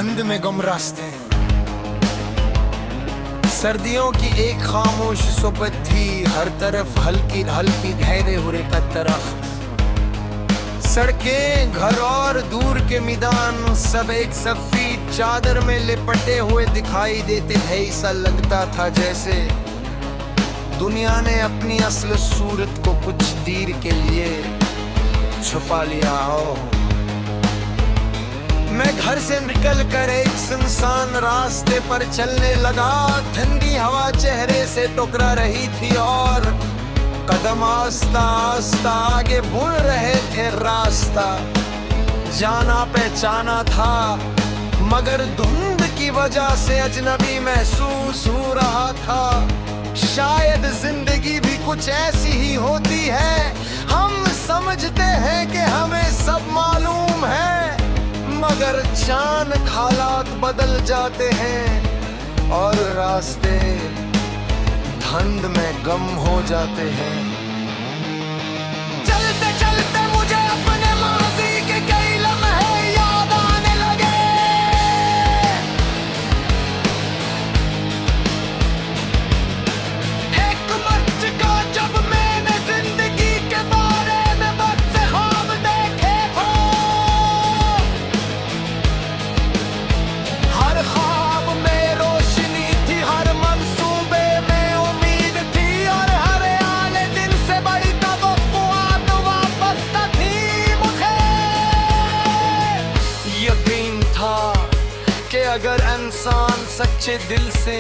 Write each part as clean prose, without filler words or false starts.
धुंध में गुम रास्ते। सर्दियों की एक खामोश सुबह थी, हर तरफ हल्की हल्की घेरे हुए का दरख्त। सड़कें, घर और दूर के मैदान सब एक सफेद चादर में लिपटे हुए दिखाई देते थे। ऐसा लगता था जैसे दुनिया ने अपनी असल सूरत को कुछ देर के लिए छुपा लिया हो। मैं घर से निकलकर एक सुनसान रास्ते पर चलने लगा। ठंडी हवा चेहरे से टकरा रही थी और कदम आस्ता आस्ता आगे बढ़ रहे थे। रास्ता जाना पहचाना था, मगर धुंध की वजह से अजनबी महसूस हो रहा था। शायद जिंदगी भी कुछ ऐसी ही होती है। हम समझते हैं कि हमें सब मालूम है, मगर अचानक हालात बदल जाते हैं और रास्ते धुंध में गम हो जाते हैं। चलते चलते मुझे अपने माज़ी के कई लम्हे याद आने लगे। एक मर्ज का जब मैंने जिंदगी के बारे में बहुत से ख्वाब देखे थे। हर ख्वाब में रोशनी थी, हर मंसूबे में उम्मीद थी, और हर आले दिन से बड़ी तवक्कुआत वाबस्ता थी मुझे। यकीन था कि अगर इंसान सच्चे दिल से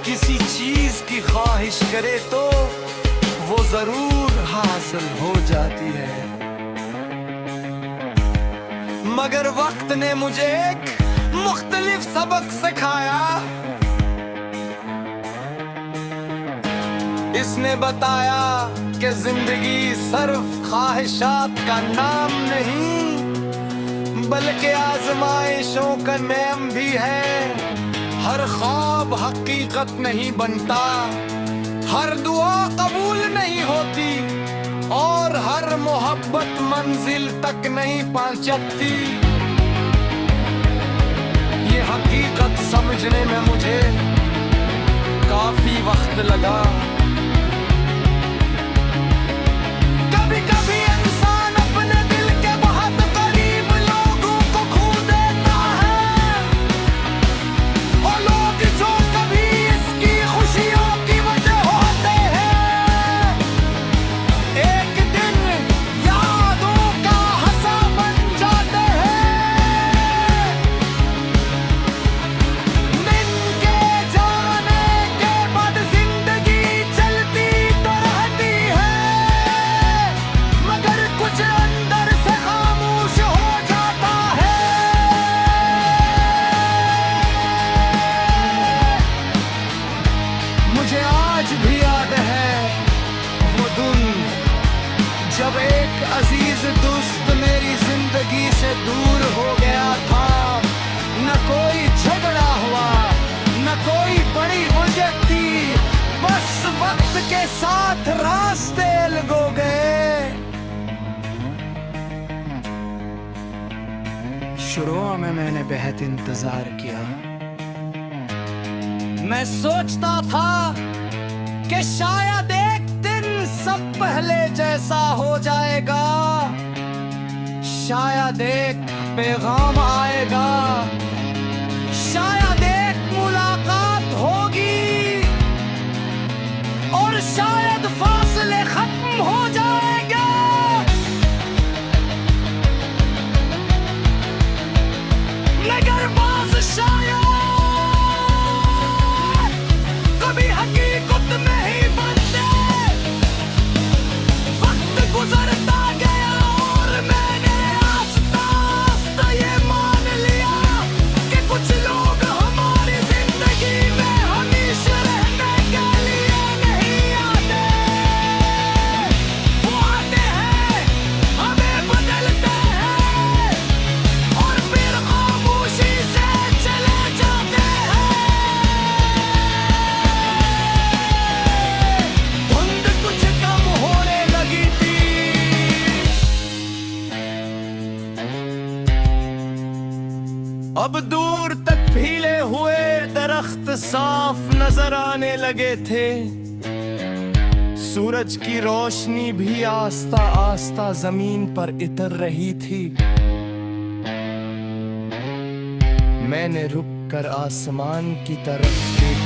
किसी चीज की ख्वाहिश करे तो वो जरूर हासिल हो जाती है। मगर वक्त ने मुझे एक मुख्तलिफ सबक सिखाया। इसने बताया कि जिंदगी सिर्फ ख्वाहिशात का नाम नहीं, बल्कि आजमाइशों का नाम भी है। हर ख्वाब हकीकत नहीं बनता, हर दुआ कबूल नहीं होती, और हर मोहब्बत मंजिल तक नहीं पहुंचती। ये हकीकत समझने में मुझे काफी वक्त लगा। कभी कभी इंसान अपने दिल के बहुत करीब लोगों को खो देता है, और लोग जो कभी इसकी खुशियों की वजह होते हैं, एक दिन यादों का हंसा बन जाते हैं। इनके जाने के बाद जिंदगी चलती तो रहती है, मगर कुछ अंदर से खामोश हो जाता है। मुझे आज भी याद है वो दिन जब एक अजीज दोस्त मेरी जिंदगी से दूर हो गया था। न कोई झगड़ा हुआ, न कोई बड़ी वजह थी, बस वक्त के साथ रास्ते अलग हो गए। शुरू में मैंने बेहद इंतजार किया। मैं सोचता था कि शायद एक दिन सब पहले जैसा हो जाएगा, शायद एक पैगाम आएगा, शायद एक मुलाकात होगी, और शायद फासले खत्म हो जाएंगे। मगर बाज़ शायद कभी हकीकत में ही बनते। वक्त गुजरता गया और मैंने आस्ता आस्ता ये मान लिया साफ नजर आने लगे थे। सूरज की रोशनी भी आस्ता आस्ता जमीन पर इतर रही थी। मैंने रुक कर आसमान की तरफ देखा।